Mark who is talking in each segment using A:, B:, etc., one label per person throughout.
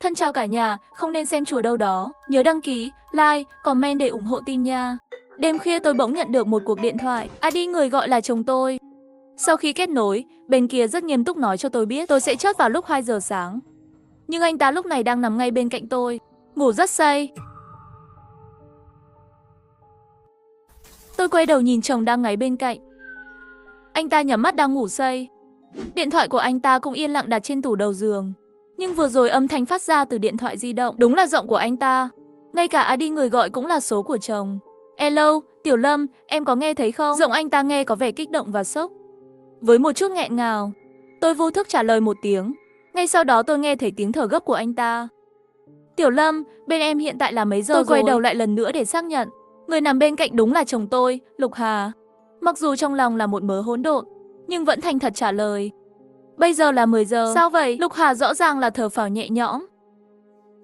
A: Thân chào cả nhà, không nên xem chùa đâu đó. Nhớ đăng ký, like, comment để ủng hộ team nha. Đêm khuya tôi bỗng nhận được một cuộc điện thoại. ID người gọi là chồng tôi. Sau khi kết nối, bên kia rất nghiêm túc nói cho tôi biết tôi sẽ chớt vào lúc 2 giờ sáng. Nhưng anh ta lúc này đang nằm ngay bên cạnh tôi, ngủ rất say. Tôi quay đầu nhìn chồng đang ngáy bên cạnh. Anh ta nhắm mắt đang ngủ say. Điện thoại của anh ta cũng yên lặng đặt trên tủ đầu giường. Nhưng vừa rồi âm thanh phát ra từ điện thoại di động đúng là giọng của anh ta. Ngay cả ID người gọi cũng là số của chồng. Hello, Tiểu Lâm, em có nghe thấy không? Giọng anh ta nghe có vẻ kích động và sốc. Với một chút nghẹn ngào, tôi vô thức trả lời một tiếng. Ngay sau đó tôi nghe thấy tiếng thở gấp của anh ta. Tiểu Lâm, bên em hiện tại là mấy giờ rồi? Tôi quay đầu lại lần nữa để xác nhận. Người nằm bên cạnh đúng là chồng tôi, Lục Hà. Mặc dù trong lòng là một mớ hỗn độn, nhưng vẫn thành thật trả lời. Bây giờ là 10 giờ. Sao vậy? Lục Hà rõ ràng là thở phào nhẹ nhõm.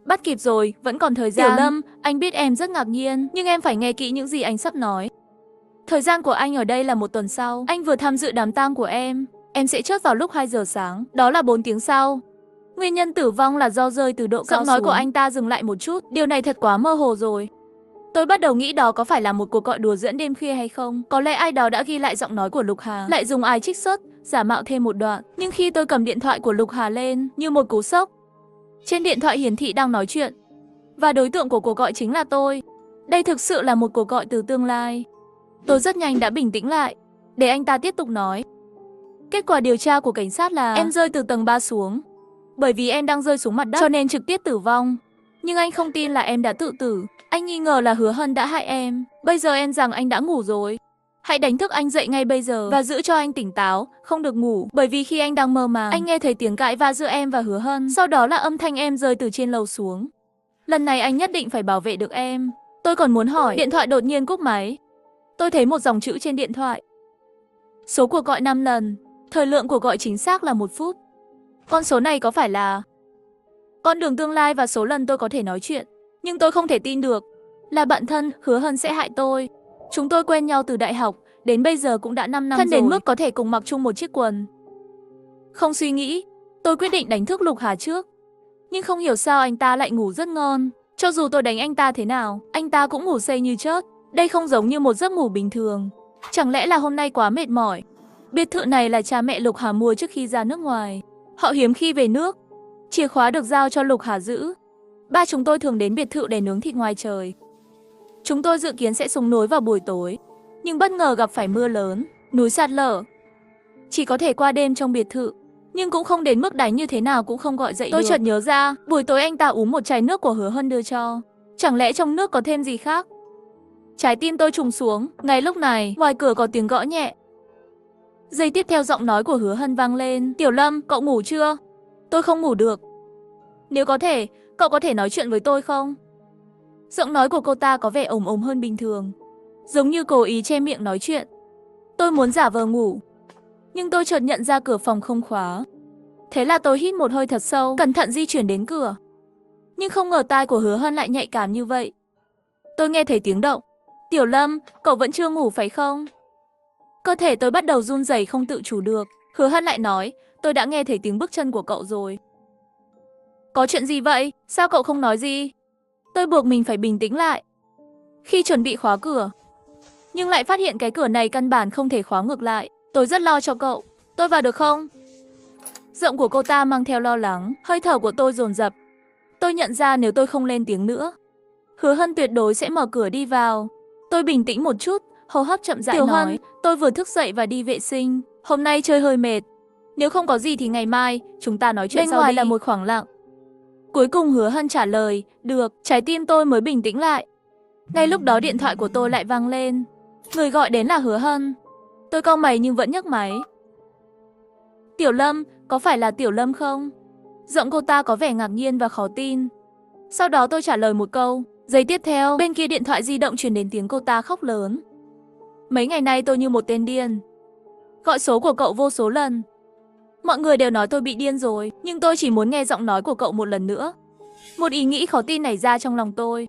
A: Bắt kịp rồi, vẫn còn thời gian. Tiểu Lâm, anh biết em rất ngạc nhiên, nhưng em phải nghe kỹ những gì anh sắp nói. Thời gian của anh ở đây là 1 tuần sau. Anh vừa tham dự đám tang của em sẽ chớt vào lúc 2 giờ sáng. Đó là 4 tiếng sau. Nguyên nhân tử vong là do rơi từ độ cao xuống. Giọng nói của anh ta dừng lại một chút. Điều này thật quá mơ hồ rồi. Tôi bắt đầu nghĩ đó có phải là một cuộc gọi đùa giỡn đêm khuya hay không. Có lẽ ai đó đã ghi lại giọng nói của Lục Hà, lại dùng ai trích xuất, giả mạo thêm một đoạn. Nhưng khi tôi cầm điện thoại của Lục Hà lên, như một cú sốc. Trên điện thoại hiển thị đang nói chuyện. Và đối tượng của cuộc gọi chính là tôi. Đây thực sự là một cuộc gọi từ tương lai. Tôi rất nhanh đã bình tĩnh lại, để anh ta tiếp tục nói. Kết quả điều tra của cảnh sát là em rơi từ tầng 3 xuống. Bởi vì em đang rơi xuống mặt đất cho nên trực tiếp tử vong. Nhưng anh không tin là em đã tự tử. Anh nghi ngờ là Hứa Hân đã hại em. Bây giờ em rằng anh đã ngủ rồi. Hãy đánh thức anh dậy ngay bây giờ và giữ cho anh tỉnh táo, không được ngủ. Bởi vì khi anh đang mơ màng, anh nghe thấy tiếng cãi vã giữa em và Hứa Hân. Sau đó là âm thanh em rơi từ trên lầu xuống. Lần này anh nhất định phải bảo vệ được em. Tôi còn muốn hỏi, điện thoại đột nhiên cúp máy. Tôi thấy một dòng chữ trên điện thoại. Số cuộc gọi 5 lần. Thời lượng của gọi chính xác là 1 phút. Con số này có phải là con đường tương lai và số lần tôi có thể nói chuyện. Nhưng tôi không thể tin được là bạn thân Hứa Hân sẽ hại tôi. Chúng tôi quen nhau từ đại học, đến bây giờ cũng đã 5 năm thân rồi. Đến mức có thể cùng mặc chung một chiếc quần. Không suy nghĩ, tôi quyết định đánh thức Lục Hà trước. Nhưng không hiểu sao anh ta lại ngủ rất ngon. Cho dù tôi đánh anh ta thế nào, anh ta cũng ngủ say như chớt. Đây không giống như một giấc ngủ bình thường. Chẳng lẽ là hôm nay quá mệt mỏi? Biệt thự này là cha mẹ Lục Hà mua trước khi ra nước ngoài. Họ hiếm khi về nước. Chìa khóa được giao cho Lục Hà giữ. Ba chúng tôi thường đến biệt thự để nướng thịt ngoài trời. Chúng tôi dự kiến sẽ xuống núi vào buổi tối. Nhưng bất ngờ gặp phải mưa lớn, núi sạt lở. Chỉ có thể qua đêm trong biệt thự. Nhưng cũng không đến mức đánh như thế nào cũng không gọi dậy được. Tôi chợt nhớ ra, buổi tối anh ta uống một chai nước của Hứa Hân đưa cho. Chẳng lẽ trong nước có thêm gì khác? Trái tim tôi trùng xuống. Ngay lúc này, ngoài cửa có tiếng gõ nhẹ. Giây tiếp theo giọng nói của Hứa Hân vang lên. Tiểu Lâm, cậu ngủ chưa? Tôi không ngủ được. Nếu có thể, cậu có thể nói chuyện với tôi không? Giọng nói của cô ta có vẻ ồm ồm hơn bình thường. Giống như cố ý che miệng nói chuyện. Tôi muốn giả vờ ngủ. Nhưng tôi chợt nhận ra cửa phòng không khóa. Thế là tôi hít một hơi thật sâu, cẩn thận di chuyển đến cửa. Nhưng không ngờ tai của Hứa Hân lại nhạy cảm như vậy. Tôi nghe thấy tiếng động. Tiểu Lâm, cậu vẫn chưa ngủ phải không? Cơ thể tôi bắt đầu run rẩy không tự chủ được. Hứa Hân lại nói, tôi đã nghe thấy tiếng bước chân của cậu rồi. Có chuyện gì vậy? Sao cậu không nói gì? Tôi buộc mình phải bình tĩnh lại. Khi chuẩn bị khóa cửa, nhưng lại phát hiện cái cửa này căn bản không thể khóa ngược lại. Tôi rất lo cho cậu. Tôi vào được không? Giọng của cô ta mang theo lo lắng. Hơi thở của tôi dồn dập. Tôi nhận ra nếu tôi không lên tiếng nữa, Hứa Hân tuyệt đối sẽ mở cửa đi vào. Tôi bình tĩnh một chút, hô hấp chậm rãi nói. Hân, tôi vừa thức dậy và đi vệ sinh. Hôm nay chơi hơi mệt. Nếu không có gì thì ngày mai chúng ta nói chuyện sau đi. Bên ngoài là một khoảng lặng. Cuối cùng Hứa Hân trả lời, được, trái tim tôi mới bình tĩnh lại. Ngay lúc đó điện thoại của tôi lại vang lên. Người gọi đến là Hứa Hân. Tôi cau mày nhưng vẫn nhấc máy. Tiểu Lâm, có phải là Tiểu Lâm không? Giọng cô ta có vẻ ngạc nhiên và khó tin. Sau đó tôi trả lời một câu. Giây tiếp theo, bên kia điện thoại di động truyền đến tiếng cô ta khóc lớn. Mấy ngày nay tôi như một tên điên. Gọi số của cậu vô số lần. Mọi người đều nói tôi bị điên rồi, nhưng tôi chỉ muốn nghe giọng nói của cậu một lần nữa. Một ý nghĩ khó tin nảy ra trong lòng tôi.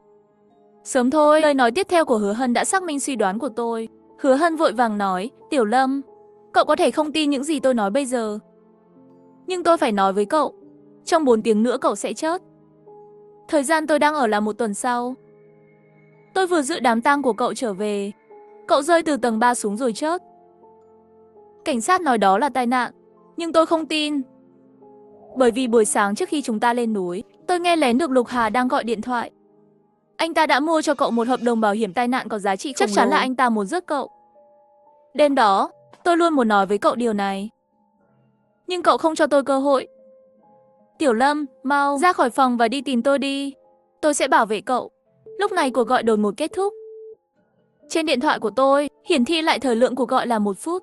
A: Sớm thôi, lời nói tiếp theo của Hứa Hân đã xác minh suy đoán của tôi. Hứa Hân vội vàng nói, Tiểu Lâm, cậu có thể không tin những gì tôi nói bây giờ. Nhưng tôi phải nói với cậu, trong 4 tiếng nữa cậu sẽ chết. Thời gian tôi đang ở là 1 tuần sau. Tôi vừa dự đám tang của cậu trở về. Cậu rơi từ tầng 3 xuống rồi chết. Cảnh sát nói đó là tai nạn, nhưng tôi không tin. Bởi vì buổi sáng trước khi chúng ta lên núi, tôi nghe lén được Lục Hà đang gọi điện thoại. Anh ta đã mua cho cậu một hợp đồng bảo hiểm tai nạn có giá trị khổng lồ. Chắc chắn là anh ta muốn rước cậu. Đêm đó, tôi luôn muốn nói với cậu điều này. Nhưng cậu không cho tôi cơ hội. Tiểu Lâm, mau ra khỏi phòng và đi tìm tôi đi. Tôi sẽ bảo vệ cậu. Lúc này cuộc gọi đột ngột kết thúc. Trên điện thoại của tôi, hiển thị lại thời lượng cuộc gọi là 1 phút.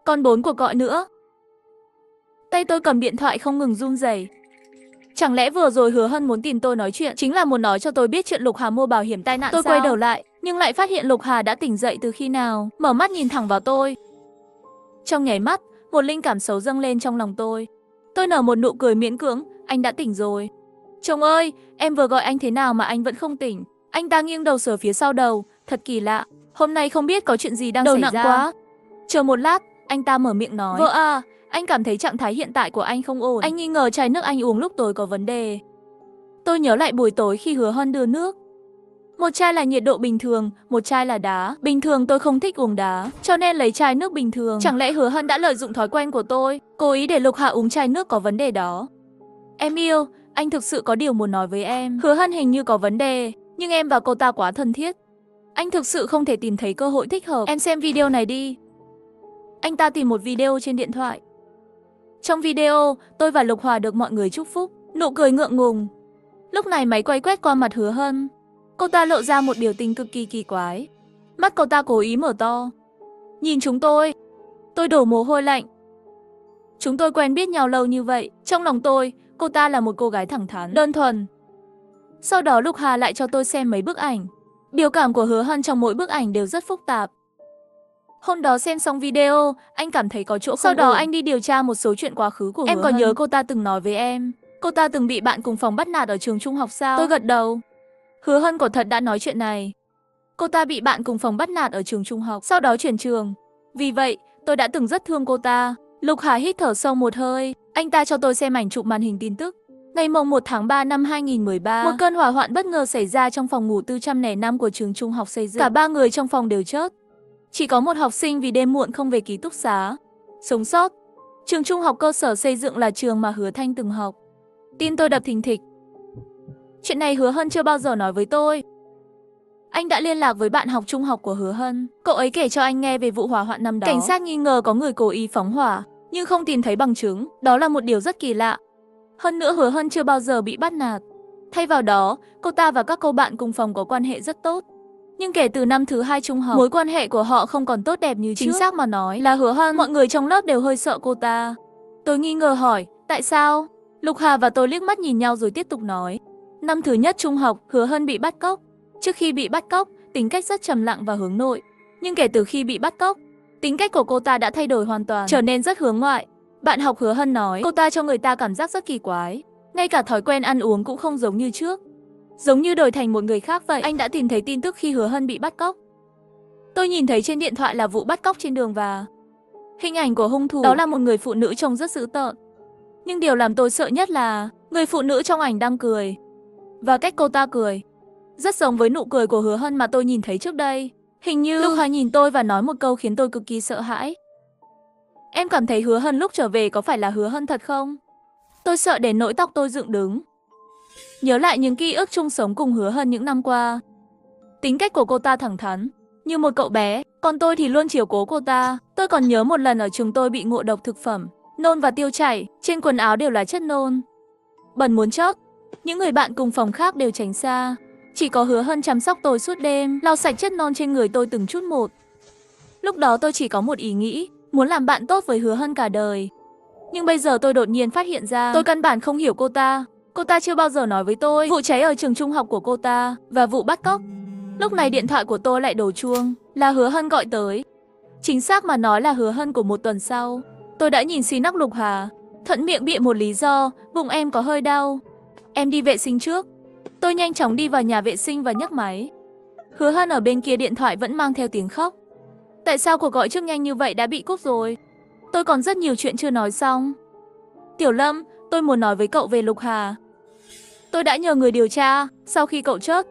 A: Còn 4 cuộc gọi nữa. Tay tôi cầm điện thoại không ngừng run rẩy. Chẳng lẽ vừa rồi Hứa Hân muốn tìm tôi nói chuyện, chính là muốn nói cho tôi biết chuyện Lục Hà mua bảo hiểm tai nạn sao? Tôi quay đầu lại, nhưng lại phát hiện Lục Hà đã tỉnh dậy từ khi nào, mở mắt nhìn thẳng vào tôi. Trong nháy mắt, một linh cảm xấu dâng lên trong lòng tôi. Tôi nở một nụ cười miễn cưỡng, anh đã tỉnh rồi. Chồng ơi, em vừa gọi anh thế nào mà anh vẫn không tỉnh. Anh ta nghiêng đầu sờ phía sau đầu, thật kỳ lạ. Hôm nay không biết có chuyện gì đang xảy ra. Đầu nặng quá. Chờ một lát, anh ta mở miệng nói. Vợ à, anh cảm thấy trạng thái hiện tại của anh không ổn. Anh nghi ngờ chai nước anh uống lúc tối có vấn đề. Tôi nhớ lại buổi tối khi Hứa Hân đưa nước. Một chai là nhiệt độ bình thường, một chai là đá. Bình thường tôi không thích uống đá, cho nên lấy chai nước bình thường. Chẳng lẽ Hứa Hân đã lợi dụng thói quen của tôi, cố ý để Lục Hà uống chai nước có vấn đề đó. Em yêu, anh thực sự có điều muốn nói với em. Hứa Hân hình như có vấn đề, nhưng em và cô ta quá thân thiết. Anh thực sự không thể tìm thấy cơ hội thích hợp. Em xem video này đi. Anh ta tìm một video trên điện thoại. Trong video, tôi và Lục Hòa được mọi người chúc phúc, nụ cười ngượng ngùng. Lúc này máy quay quét qua mặt Hứa Hân. Cô ta lộ ra một biểu tình cực kỳ kỳ quái. Mắt cô ta cố ý mở to. Nhìn chúng tôi đổ mồ hôi lạnh. Chúng tôi quen biết nhau lâu như vậy, trong lòng tôi, cô ta là một cô gái thẳng thắn, đơn thuần. Sau đó Lục Hà lại cho tôi xem mấy bức ảnh. Biểu cảm của Hứa Hân trong mỗi bức ảnh đều rất phức tạp. Hôm đó xem xong video, anh cảm thấy có chỗ không. Sau đó anh đi điều tra một số chuyện quá khứ của Hứa Hân. Em có nhớ cô ta từng nói với em, cô ta từng bị bạn cùng phòng bắt nạt ở trường trung học sao? Tôi gật đầu. Hứa Hân quả thật đã nói chuyện này. Cô ta bị bạn cùng phòng bắt nạt ở trường trung học, sau đó chuyển trường. Vì vậy, tôi đã từng rất thương cô ta. Lục Hà hít thở sâu một hơi, anh ta cho tôi xem ảnh chụp màn hình tin tức. Ngày mùng 1 tháng 3 năm 2013, một cơn hỏa hoạn bất ngờ xảy ra trong phòng ngủ 405 của trường trung học xây dựng. Cả 3 người trong phòng đều chết. Chỉ có một học sinh vì đêm muộn không về ký túc xá sống sót. Trường trung học cơ sở xây dựng là trường mà Hứa Thanh từng học. Tim tôi đập thình thịch. Chuyện này Hứa Hân chưa bao giờ nói với tôi. Anh đã liên lạc với bạn học trung học của Hứa Hân. Cậu ấy kể cho anh nghe về vụ hỏa hoạn năm đó. Cảnh sát nghi ngờ có người cố ý phóng hỏa, nhưng không tìm thấy bằng chứng. Đó là một điều rất kỳ lạ. Hơn nữa Hứa Hân chưa bao giờ bị bắt nạt. Thay vào đó, cô ta và các cô bạn cùng phòng có quan hệ rất tốt. Nhưng kể từ năm thứ 2 trung học, mối quan hệ của họ không còn tốt đẹp như trước. Chính xác mà nói là Hứa Hân, mọi người trong lớp đều hơi sợ cô ta. Tôi nghi ngờ hỏi, tại sao? Lục Hà và tôi liếc mắt nhìn nhau rồi tiếp tục nói. Năm thứ nhất trung học, Hứa Hân bị bắt cóc. Trước khi bị bắt cóc, tính cách rất trầm lặng và hướng nội. Nhưng kể từ khi bị bắt cóc, tính cách của cô ta đã thay đổi hoàn toàn, trở nên rất hướng ngoại. Bạn học Hứa Hân nói, cô ta cho người ta cảm giác rất kỳ quái. Ngay cả thói quen ăn uống cũng không giống như trước. Giống như đổi thành một người khác vậy. Anh đã tìm thấy tin tức khi Hứa Hân bị bắt cóc. Tôi nhìn thấy trên điện thoại là vụ bắt cóc trên đường và hình ảnh của hung thủ. Đó là một người phụ nữ trông rất dữ tợn. Nhưng điều làm tôi sợ nhất là người phụ nữ trong ảnh đang cười. Và cách cô ta cười rất giống với nụ cười của Hứa Hân mà tôi nhìn thấy trước đây. Hình như Lục Hà nhìn tôi và nói một câu khiến tôi cực kỳ sợ hãi. Em cảm thấy Hứa Hân lúc trở về có phải là Hứa Hân thật không? Tôi sợ đến nỗi tóc tôi dựng đứng. Nhớ lại những ký ức chung sống cùng Hứa Hân những năm qua. Tính cách của cô ta thẳng thắn, như một cậu bé, còn tôi thì luôn chiều cố cô ta. Tôi còn nhớ một lần ở trường tôi bị ngộ độc thực phẩm, nôn và tiêu chảy, trên quần áo đều là chất nôn. Bẩn muốn chết, những người bạn cùng phòng khác đều tránh xa. Chỉ có Hứa Hân chăm sóc tôi suốt đêm, lau sạch chất nôn trên người tôi từng chút một. Lúc đó tôi chỉ có một ý nghĩ, muốn làm bạn tốt với Hứa Hân cả đời. Nhưng bây giờ tôi đột nhiên phát hiện ra, tôi căn bản không hiểu cô ta. Cô ta chưa bao giờ nói với tôi vụ cháy ở trường trung học của cô ta và vụ bắt cóc. Lúc này điện thoại của tôi lại đổ chuông, là Hứa Hân gọi tới. Chính xác mà nói là Hứa Hân của 1 tuần sau. Tôi đã nhìn xí nắc Lục Hà, thuận miệng bịa một lý do, bụng em có hơi đau. Em đi vệ sinh trước. Tôi nhanh chóng đi vào nhà vệ sinh và nhấc máy. Hứa Hân ở bên kia điện thoại vẫn mang theo tiếng khóc. Tại sao cuộc gọi trước nhanh như vậy đã bị cúp rồi? Tôi còn rất nhiều chuyện chưa nói xong. Tiểu Lâm, tôi muốn nói với cậu về Lục Hà. Tôi đã nhờ người điều tra, sau khi cậu chết,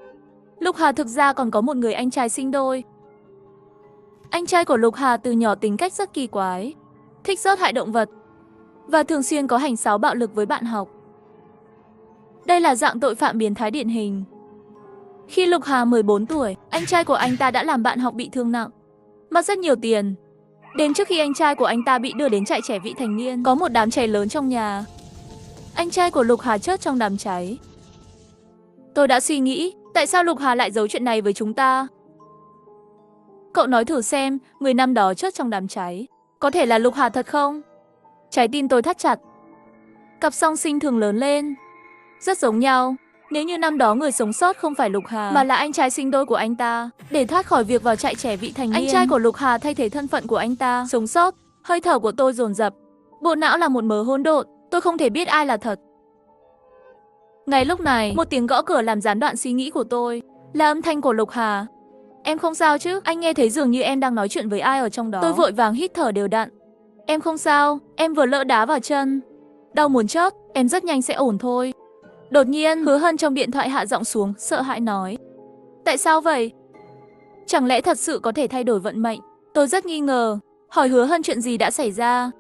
A: Lục Hà thực ra còn có một người anh trai sinh đôi. Anh trai của Lục Hà từ nhỏ tính cách rất kỳ quái, thích giết hại động vật và thường xuyên có hành xáo bạo lực với bạn học. Đây là dạng tội phạm biến thái điển hình. Khi Lục Hà 14 tuổi, anh trai của anh ta đã làm bạn học bị thương nặng, mất rất nhiều tiền. Đến trước khi anh trai của anh ta bị đưa đến trại trẻ vị thành niên, có một đám cháy lớn trong nhà. Anh trai của Lục Hà chết trong đám cháy. Tôi đã suy nghĩ, tại sao Lục Hà lại giấu chuyện này với chúng ta? Cậu nói thử xem, người năm đó chết trong đám cháy, có thể là Lục Hà thật không? Trái tim tôi thắt chặt. Cặp song sinh thường lớn lên rất giống nhau. Nếu như năm đó người sống sót không phải Lục Hà, mà là anh trai sinh đôi của anh ta, để thoát khỏi việc vào trại trẻ vị thành niên, anh trai của Lục Hà thay thế thân phận của anh ta, sống sót. Hơi thở của tôi dồn dập. Bộ não là một mớ hỗn độn, tôi không thể biết ai là thật. Ngay lúc này, một tiếng gõ cửa làm gián đoạn suy nghĩ của tôi. Là âm thanh của Lục Hà. Em không sao chứ? Anh nghe thấy dường như em đang nói chuyện với ai ở trong đó. Tôi vội vàng hít thở đều đặn. Em không sao, em vừa lỡ đá vào chân. Đau muốn chết, em rất nhanh sẽ ổn thôi. Đột nhiên, Hứa Hân trong điện thoại hạ giọng xuống, sợ hãi nói. Tại sao vậy? Chẳng lẽ thật sự có thể thay đổi vận mệnh? Tôi rất nghi ngờ, hỏi Hứa Hân chuyện gì đã xảy ra.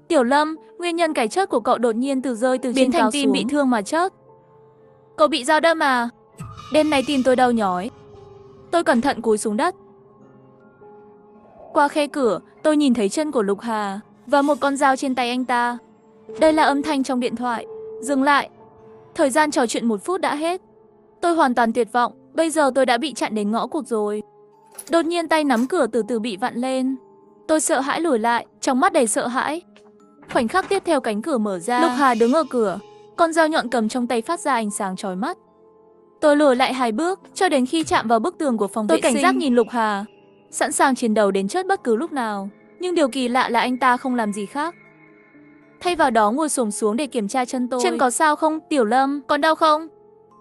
A: Tiểu Lâm, nguyên nhân cái chết của cậu đột nhiên rơi từ trên cao xuống, bị thương mà chết. Cậu bị dao đâm à? Đêm nay tim tôi đau nhói. Tôi cẩn thận cúi xuống đất. Qua khe cửa, tôi nhìn thấy chân của Lục Hà và một con dao trên tay anh ta. Đây là âm thanh trong điện thoại. Dừng lại. Thời gian trò chuyện 1 phút đã hết. Tôi hoàn toàn tuyệt vọng. Bây giờ tôi đã bị chặn đến ngõ cụt rồi. Đột nhiên tay nắm cửa từ từ bị vặn lên. Tôi sợ hãi lùi lại, trong mắt đầy sợ hãi. Khoảnh khắc tiếp theo cánh cửa mở ra. Lục Hà đứng ở cửa, con dao nhọn cầm trong tay phát ra ánh sáng chói mắt. Tôi lùi lại 2 bước, cho đến khi chạm vào bức tường của phòng vệ sinh. Tôi cảnh giác nhìn Lục Hà, sẵn sàng chiến đấu đến chết bất cứ lúc nào. Nhưng điều kỳ lạ là anh ta không làm gì khác. Thay vào đó ngồi xổm xuống để kiểm tra chân tôi. Chân có sao không, Tiểu Lâm? Còn đau không?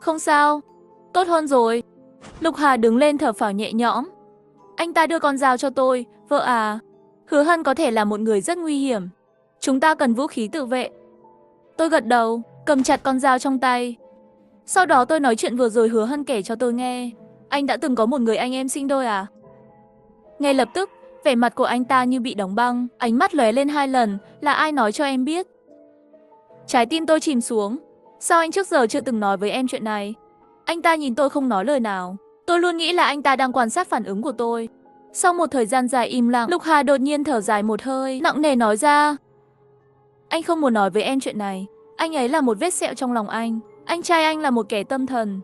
A: Không sao. Tốt hơn rồi. Lục Hà đứng lên thở phào nhẹ nhõm. Anh ta đưa con dao cho tôi. Vợ à, Hứa Hân có thể là một người rất nguy hiểm. Chúng ta cần vũ khí tự vệ. Tôi gật đầu, cầm chặt con dao trong tay. Sau đó tôi nói chuyện vừa rồi Hứa Hân kể cho tôi nghe. Anh đã từng có một người anh em sinh đôi à? Ngay lập tức, vẻ mặt của anh ta như bị đóng băng, ánh mắt lóe lên 2 lần. Là ai nói cho em biết? Trái tim tôi chìm xuống. Sao anh trước giờ chưa từng nói với em chuyện này? Anh ta nhìn tôi không nói lời nào. Tôi luôn nghĩ là anh ta đang quan sát phản ứng của tôi. Sau một thời gian dài im lặng, Lục Hà đột nhiên thở dài một hơi, nặng nề nói ra. Anh không muốn nói với em chuyện này. Anh ấy là một vết sẹo trong lòng anh. Anh trai anh là một kẻ tâm thần.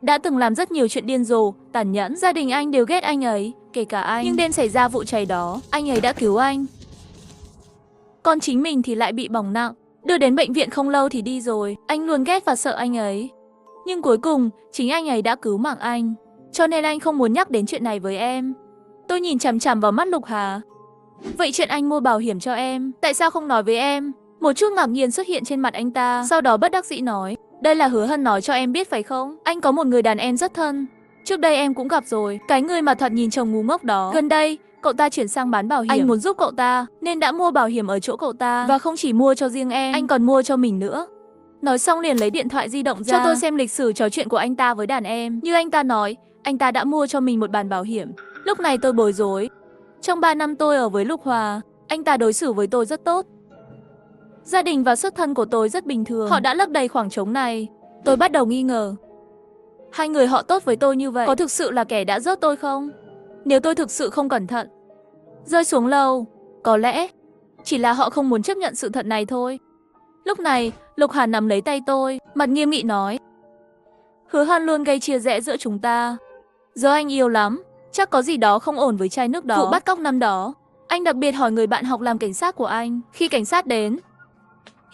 A: Đã từng làm rất nhiều chuyện điên rồ, tàn nhẫn. Gia đình anh đều ghét anh ấy, kể cả anh. Nhưng đêm xảy ra vụ cháy đó, anh ấy đã cứu anh. Còn chính mình thì lại bị bỏng nặng. Đưa đến bệnh viện không lâu thì đi rồi. Anh luôn ghét và sợ anh ấy. Nhưng cuối cùng, chính anh ấy đã cứu mạng anh. Cho nên anh không muốn nhắc đến chuyện này với em. Tôi nhìn chằm chằm vào mắt Lục Hà. Vậy chuyện anh mua bảo hiểm cho em, tại sao không nói với em? Một chút ngạc nhiên xuất hiện trên mặt anh ta. Sau đó bất đắc dĩ nói. Đây là Hứa Hân nói cho em biết phải không? Anh có một người đàn em rất thân. Trước đây em cũng gặp rồi. Cái người mà thoạt nhìn chồng ngu ngốc đó. Gần đây, cậu ta chuyển sang bán bảo hiểm. Anh muốn giúp cậu ta, nên đã mua bảo hiểm ở chỗ cậu ta. Và không chỉ mua cho riêng em, anh còn mua cho mình nữa. Nói xong liền lấy điện thoại di động ra, cho tôi xem lịch sử trò chuyện của anh ta với đàn em. Như anh ta nói, anh ta đã mua cho mình một bản bảo hiểm. Lúc này tôi bối rối. Trong 3 năm tôi ở với Lục Hòa, anh ta đối xử với tôi rất tốt. Gia đình và xuất thân của tôi rất bình thường. Họ đã lấp đầy khoảng trống này. Tôi bắt đầu nghi ngờ. Hai người họ tốt với tôi như vậy, có thực sự là kẻ đã rớt tôi không? Nếu tôi thực sự không cẩn thận, rơi xuống lâu, có lẽ chỉ là họ không muốn chấp nhận sự thật này thôi. Lúc này, Lục Hà nắm lấy tay tôi, mặt nghiêm nghị nói. Hứa Hân luôn gây chia rẽ giữa chúng ta. Giờ anh yêu lắm, chắc có gì đó không ổn với chai nước đó. Vụ bắt cóc năm đó, anh đặc biệt hỏi người bạn học làm cảnh sát của anh. Khi cảnh sát đến,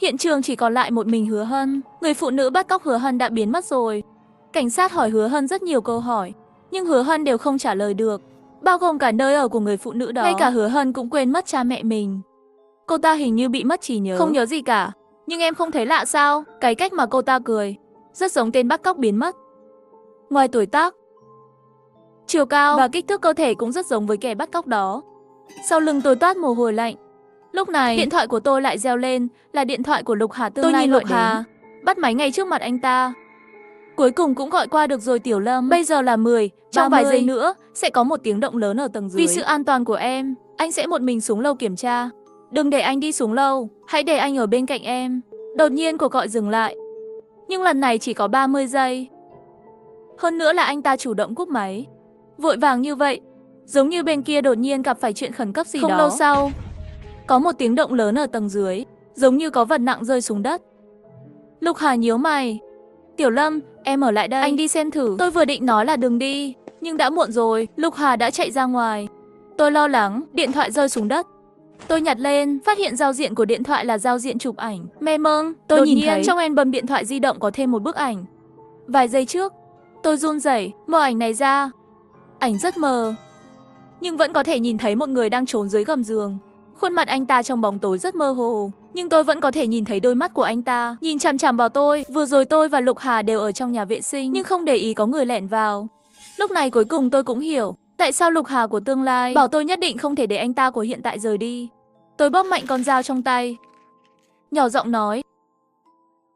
A: hiện trường chỉ còn lại một mình Hứa Hân. Người phụ nữ bắt cóc Hứa Hân đã biến mất rồi. Cảnh sát hỏi Hứa Hân rất nhiều câu hỏi, nhưng Hứa Hân đều không trả lời được, bao gồm cả nơi ở của người phụ nữ đó. Ngay cả Hứa Hân cũng quên mất cha mẹ mình. Cô ta hình như bị mất trí nhớ, không nhớ gì cả. Nhưng em không thấy lạ sao? Cái cách mà cô ta cười rất giống tên bắt cóc biến mất. Ngoài tuổi tác, chiều cao và kích thước cơ thể cũng rất giống với kẻ bắt cóc đó. Sau lưng tôi toát mồ hôi lạnh. Lúc này, điện thoại của tôi lại reo lên, là điện thoại của Lục Hà tương lai gọi đến. bắt máy ngay trước mặt anh ta. Cuối cùng cũng gọi qua được rồi Tiểu Lâm. Bây giờ là 10, trong vài giây nữa sẽ có một tiếng động lớn ở tầng dưới. Vì sự an toàn của em, anh sẽ một mình xuống lầu kiểm tra. Đừng để anh đi xuống lầu, hãy để anh ở bên cạnh em. Đột nhiên cuộc gọi dừng lại. Nhưng lần này chỉ có 30 giây. Hơn nữa là anh ta chủ động cúp máy. Vội vàng như vậy, giống như bên kia đột nhiên gặp phải chuyện khẩn cấp gì đó. Không lâu sau, có một tiếng động lớn ở tầng dưới, giống như có vật nặng rơi xuống đất. Lục Hà nhíu mày. Tiểu Lâm, em ở lại đây, anh đi xem thử. Tôi vừa định nói là đừng đi, nhưng đã muộn rồi. Lục Hà đã chạy ra ngoài. Tôi lo lắng, điện thoại rơi xuống đất. Tôi nhặt lên, phát hiện giao diện của điện thoại là giao diện chụp ảnh. Mê mông, tôi nhìn thấy trong album điện thoại di động có thêm một bức ảnh. Vài giây trước, tôi run rẩy mở ảnh này ra. Ảnh rất mờ, nhưng vẫn có thể nhìn thấy một người đang trốn dưới gầm giường. Khuôn mặt anh ta trong bóng tối rất mơ hồ, nhưng tôi vẫn có thể nhìn thấy đôi mắt của anh ta nhìn chằm chằm vào tôi. Vừa rồi tôi và Lục Hà đều ở trong nhà vệ sinh, nhưng không để ý có người lẻn vào. Lúc này cuối cùng tôi cũng hiểu tại sao Lục Hà của tương lai bảo tôi nhất định không thể để anh ta của hiện tại rời đi. Tôi bóp mạnh con dao trong tay, nhỏ giọng nói: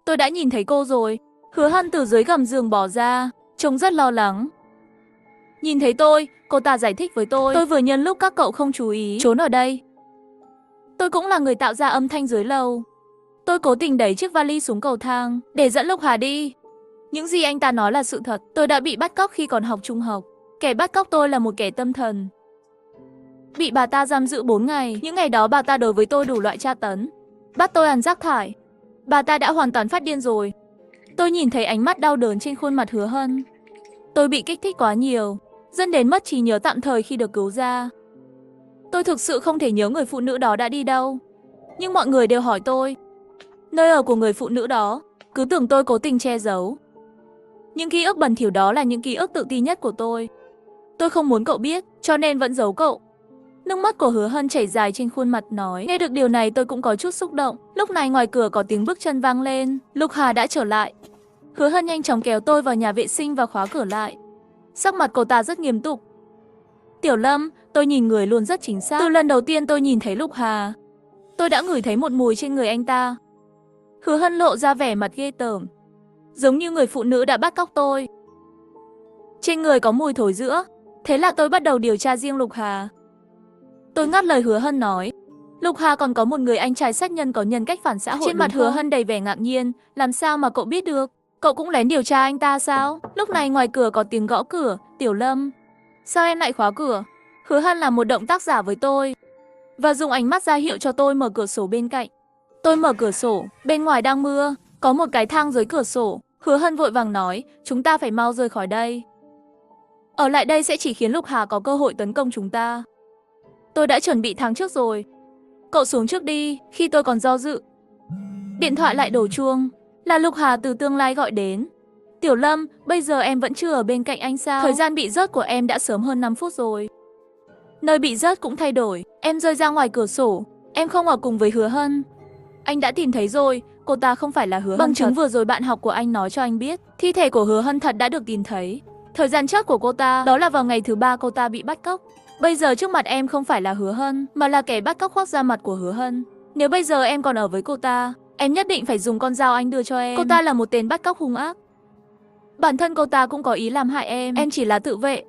A: tôi đã nhìn thấy cô rồi. Hứa Hân từ dưới gầm giường bỏ ra, trông rất lo lắng. Nhìn thấy tôi, cô ta giải thích với tôi vừa nhân lúc các cậu không chú ý trốn ở đây. Tôi cũng là người tạo ra âm thanh dưới lầu. Tôi cố tình đẩy chiếc vali xuống cầu thang để dẫn Lục Hà đi. Những gì anh ta nói là sự thật. Tôi đã bị bắt cóc khi còn học trung học. Kẻ bắt cóc tôi là một kẻ tâm thần. Bị bà ta giam giữ 4 ngày. Những ngày đó bà ta đối với tôi đủ loại tra tấn. Bắt tôi ăn rác thải. Bà ta đã hoàn toàn phát điên rồi. Tôi nhìn thấy ánh mắt đau đớn trên khuôn mặt Hứa Hân. Tôi bị kích thích quá nhiều, dẫn đến mất trí nhớ tạm thời khi được cứu ra. Tôi thực sự không thể nhớ người phụ nữ đó đã đi đâu. Nhưng mọi người đều hỏi tôi nơi ở của người phụ nữ đó, cứ tưởng tôi cố tình che giấu. Những ký ức bẩn thỉu đó là những ký ức tự ti nhất của tôi. Tôi không muốn cậu biết, cho nên vẫn giấu cậu. Nước mắt của Hứa Hân chảy dài trên khuôn mặt nói. Nghe được điều này tôi cũng có chút xúc động. Lúc này ngoài cửa có tiếng bước chân vang lên. Lục Hà đã trở lại. Hứa Hân nhanh chóng kéo tôi vào nhà vệ sinh và khóa cửa lại. Sắc mặt cô ta rất nghiêm túc. Tiểu Lâm, tôi nhìn người luôn rất chính xác. Từ lần đầu tiên tôi nhìn thấy Lục Hà, tôi đã ngửi thấy một mùi trên người anh ta. Hứa Hân lộ ra vẻ mặt ghê tởm, giống như người phụ nữ đã bắt cóc tôi. Trên người có mùi thối rữa. Thế là tôi bắt đầu điều tra riêng Lục Hà. Tôi ngắt lời Hứa Hân nói, Lục Hà còn có một người anh trai sát nhân có nhân cách phản xã hội. Trên mặt Hứa Hân đầy vẻ ngạc nhiên. Làm sao mà cậu biết được? Cậu cũng lén điều tra anh ta sao? Lúc này ngoài cửa có tiếng gõ cửa. Tiểu Lâm, sao em lại khóa cửa? Hứa Hân làm một động tác giả với tôi và dùng ánh mắt ra hiệu cho tôi mở cửa sổ bên cạnh. Tôi mở cửa sổ, bên ngoài đang mưa, có một cái thang dưới cửa sổ. Hứa Hân vội vàng nói, chúng ta phải mau rời khỏi đây. Ở lại đây sẽ chỉ khiến Lục Hà có cơ hội tấn công chúng ta. Tôi đã chuẩn bị thang trước rồi. Cậu xuống trước đi. Khi tôi còn do dự, điện thoại lại đổ chuông. Là Lục Hà từ tương lai gọi đến. Tiểu Lâm, bây giờ em vẫn chưa ở bên cạnh anh sao? Thời gian bị rớt của em đã sớm hơn 5 phút rồi. Nơi bị rớt cũng thay đổi. Em rơi ra ngoài cửa sổ. Em không ở cùng với Hứa Hân. Anh đã tìm thấy rồi. Cô ta không phải là Hứa Hân. Bằng chứng vừa rồi bạn học của anh nói cho anh biết. Thi thể của Hứa Hân thật đã được tìm thấy. Thời gian chết của cô ta đó là vào ngày thứ 3 cô ta bị bắt cóc. Bây giờ trước mặt em không phải là Hứa Hân, mà là kẻ bắt cóc khoác da mặt của Hứa Hân. Nếu bây giờ em còn ở với cô ta, em nhất định phải dùng con dao anh đưa cho em. Cô ta là một tên bắt cóc hung ác. Bản thân cô ta cũng có ý làm hại em chỉ là tự vệ.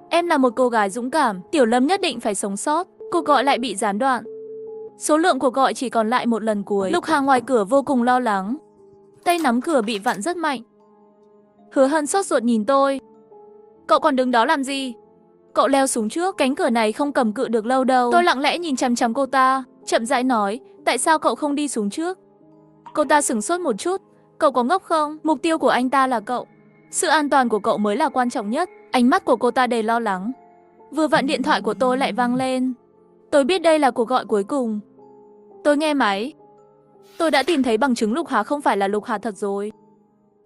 A: Em là một cô gái dũng cảm, Tiểu Lâm nhất định phải sống sót. Cuộc gọi lại bị gián đoạn. Số lượng cuộc gọi chỉ còn lại một lần cuối. Lục Hà ngoài cửa vô cùng lo lắng. Tay nắm cửa bị vặn rất mạnh. Hứa Hân sốt ruột nhìn tôi. Cậu còn đứng đó làm gì? Cậu leo xuống trước, cánh cửa này không cầm cự được lâu đâu. Tôi lặng lẽ nhìn chằm chằm cô ta, chậm rãi nói, tại sao cậu không đi xuống trước? Cô ta sửng sốt một chút, cậu có ngốc không? Mục tiêu của anh ta là cậu. Sự an toàn của cậu mới là quan trọng nhất. Ánh mắt của cô ta đầy lo lắng. Vừa vặn điện thoại của tôi lại vang lên. Tôi biết đây là cuộc gọi cuối cùng. Tôi nghe máy. Tôi đã tìm thấy bằng chứng Lục Hà không phải là Lục Hà thật rồi.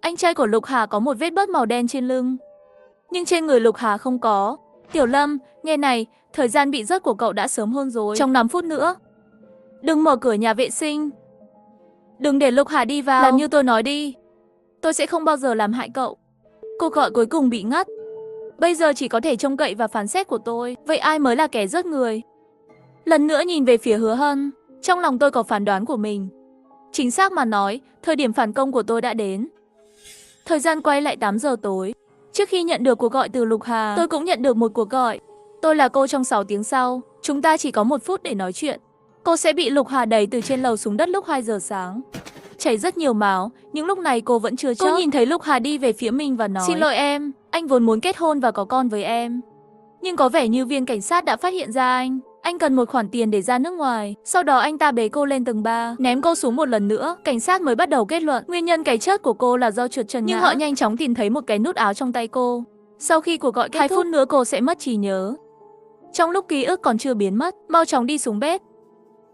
A: Anh trai của Lục Hà có một vết bớt màu đen trên lưng, nhưng trên người Lục Hà không có. Tiểu Lâm, nghe này, thời gian bị rớt của cậu đã sớm hơn rồi. Trong 5 phút nữa. Đừng mở cửa nhà vệ sinh. Đừng để Lục Hà đi vào. Làm như tôi nói đi. Tôi sẽ không bao giờ làm hại cậu. Cuộc gọi cuối cùng bị ngắt. Bây giờ chỉ có thể trông cậy vào phán xét của tôi. Vậy ai mới là kẻ giết người? Lần nữa nhìn về phía Hứa Hân, trong lòng tôi có phán đoán của mình. Chính xác mà nói, thời điểm phản công của tôi đã đến. Thời gian quay lại 8 giờ tối. Trước khi nhận được cuộc gọi từ Lục Hà, tôi cũng nhận được một cuộc gọi. Tôi là cô trong 6 tiếng sau, chúng ta chỉ có 1 phút để nói chuyện. Cô sẽ bị Lục Hà đẩy từ trên lầu xuống đất lúc 2 giờ sáng. Chảy rất nhiều máu, nhưng lúc này cô vẫn chưa chết. Cô nhìn thấy Lục Hà đi về phía mình và nói: "Xin lỗi em, anh vốn muốn kết hôn và có con với em. Nhưng có vẻ như viên cảnh sát đã phát hiện ra anh cần một khoản tiền để ra nước ngoài." Sau đó anh ta bế cô lên tầng 3, ném cô xuống một lần nữa. Cảnh sát mới bắt đầu kết luận nguyên nhân cái chết của cô là do trượt chân ngã. Nhưng họ nhanh chóng tìm thấy một cái nút áo trong tay cô. Sau khi cuộc gọi kết thúc, 2 phút nữa cô sẽ mất trí nhớ. Trong lúc ký ức còn chưa biến mất, mau chóng đi xuống bếp.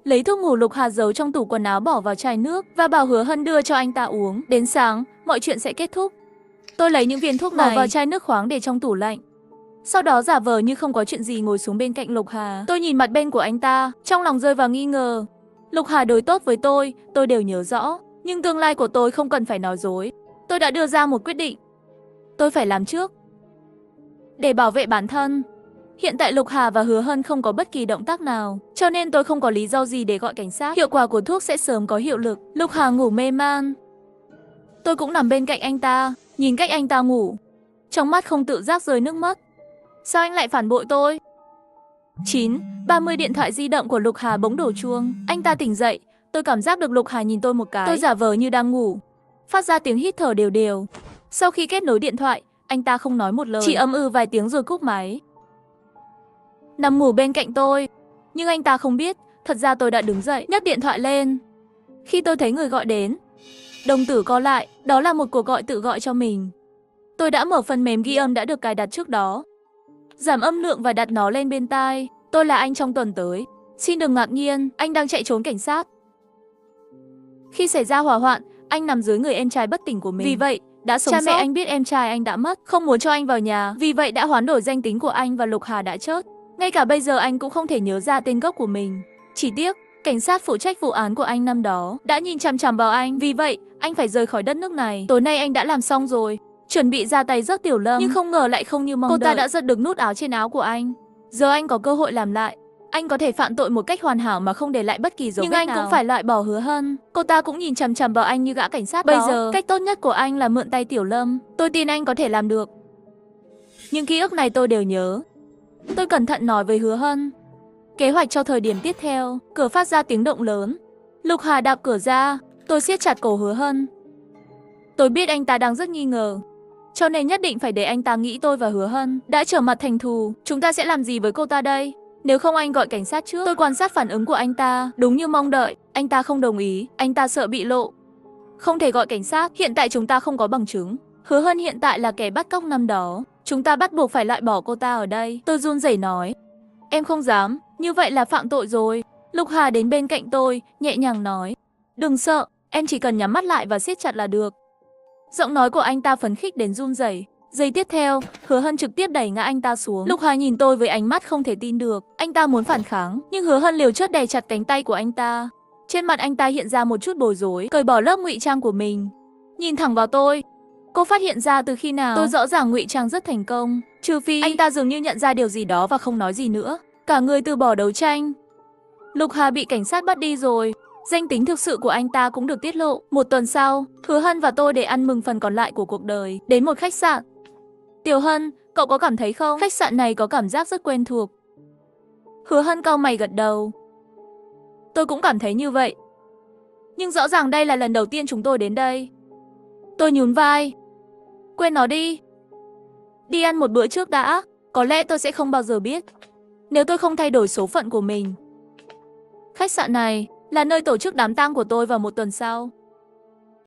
A: Lấy thuốc ngủ Lục Hà giấu trong tủ quần áo bỏ vào chai nước và bảo Hứa Hân đưa cho anh ta uống. Đến sáng, mọi chuyện sẽ kết thúc. Tôi lấy những viên thuốc này bỏ vào chai nước khoáng để trong tủ lạnh. Sau đó giả vờ như không có chuyện gì ngồi xuống bên cạnh Lục Hà. Tôi nhìn mặt bên của anh ta, trong lòng rơi vào nghi ngờ. Lục Hà đối tốt với tôi đều nhớ rõ. Nhưng tương lai của tôi không cần phải nói dối. Tôi đã đưa ra một quyết định. Tôi phải làm trước. Để bảo vệ bản thân. Hiện tại Lục Hà và Hứa Hân không có bất kỳ động tác nào, cho nên tôi không có lý do gì để gọi cảnh sát. Hiệu quả của thuốc sẽ sớm có hiệu lực. Lục Hà ngủ mê man. Tôi cũng nằm bên cạnh anh ta, nhìn cách anh ta ngủ. Trong mắt không tự giác rơi nước mắt. Sao anh lại phản bội tôi? 9:30 điện thoại di động của Lục Hà bỗng đổ chuông. Anh ta tỉnh dậy, tôi cảm giác được Lục Hà nhìn tôi một cái. Tôi giả vờ như đang ngủ, phát ra tiếng hít thở đều đều. Sau khi kết nối điện thoại, anh ta không nói một lời, chỉ vài tiếng rồi cúp máy. Nằm ngủ bên cạnh tôi, nhưng anh ta không biết, thật ra tôi đã đứng dậy, nhấc điện thoại lên. Khi tôi thấy người gọi đến, đồng tử co lại, đó là một cuộc gọi tự gọi cho mình. Tôi đã mở phần mềm ghi âm đã được cài đặt trước đó, giảm âm lượng và đặt nó lên bên tai. Tôi là anh trong tuần tới. Xin đừng ngạc nhiên, anh đang chạy trốn cảnh sát. Khi xảy ra hỏa hoạn, anh nằm dưới người em trai bất tỉnh của mình. Vì vậy, đã sống sót. Cha mẹ anh biết em trai anh đã mất, không muốn cho anh vào nhà. Vì vậy đã hoán đổi danh tính của anh và Lục Hà đã chết. Ngay cả bây giờ anh cũng không thể nhớ ra tên gốc của mình. Chỉ tiếc, cảnh sát phụ trách vụ án của anh năm đó đã nhìn chằm chằm vào anh. Vì vậy, anh phải rời khỏi đất nước này. Tối nay anh đã làm xong rồi, chuẩn bị ra tay rước Tiểu Lâm. Nhưng không ngờ lại không như mong đợi. Cô ta đã giật được nút áo trên áo của anh. Giờ anh có cơ hội làm lại. Anh có thể phạm tội một cách hoàn hảo mà không để lại bất kỳ dấu vết nào. Nhưng anh cũng phải loại bỏ Hứa Hân. Cô ta cũng nhìn chằm chằm vào anh như gã cảnh sát đó. Bây giờ, cách tốt nhất của anh là mượn tay Tiểu Lâm. Tôi tin anh có thể làm được. Nhưng ký ức này tôi đều nhớ. Tôi cẩn thận nói với Hứa Hân. Kế hoạch cho thời điểm tiếp theo. Cửa phát ra tiếng động lớn. Lục Hà đạp cửa ra. Tôi siết chặt cổ Hứa Hân. Tôi biết anh ta đang rất nghi ngờ, cho nên nhất định phải để anh ta nghĩ tôi và Hứa Hân đã trở mặt thành thù. Chúng ta sẽ làm gì với cô ta đây? Nếu không anh gọi cảnh sát trước. Tôi quan sát phản ứng của anh ta. Đúng như mong đợi, anh ta không đồng ý. Anh ta sợ bị lộ. Không thể gọi cảnh sát. Hiện tại chúng ta không có bằng chứng. Hứa Hân hiện tại là kẻ bắt cóc năm đó. Chúng ta bắt buộc phải loại bỏ cô ta ở đây. Tôi run rẩy nói. Em không dám. Như vậy là phạm tội rồi. Lục Hà đến bên cạnh tôi, nhẹ nhàng nói. Đừng sợ, em chỉ cần nhắm mắt lại và siết chặt là được. Giọng nói của anh ta phấn khích đến run rẩy. Giây tiếp theo, Hứa Hân trực tiếp đẩy ngã anh ta xuống. Lục Hà nhìn tôi với ánh mắt không thể tin được. Anh ta muốn phản kháng, nhưng Hứa Hân liều chết đè chặt cánh tay của anh ta. Trên mặt anh ta hiện ra một chút bối rối, cởi bỏ lớp ngụy trang của mình, nhìn thẳng vào tôi. Cô phát hiện ra từ khi nào? Tôi rõ ràng ngụy trang rất thành công, trừ phi anh ta dường như nhận ra điều gì đó và không nói gì nữa. Cả người từ bỏ đấu tranh. Lục Hà bị cảnh sát bắt đi rồi. Danh tính thực sự của anh ta cũng được tiết lộ. Một tuần sau, Hứa Hân và tôi để ăn mừng phần còn lại của cuộc đời, đến một khách sạn. Tiểu Hân, cậu có cảm thấy không? Khách sạn này có cảm giác rất quen thuộc. Hứa Hân cau mày gật đầu. Tôi cũng cảm thấy như vậy. Nhưng rõ ràng đây là lần đầu tiên chúng tôi đến đây. Tôi nhún vai. Quên nó đi. Đi ăn một bữa trước đã. Có lẽ tôi sẽ không bao giờ biết, nếu tôi không thay đổi số phận của mình. Khách sạn này là nơi tổ chức đám tang của tôi vào một tuần sau.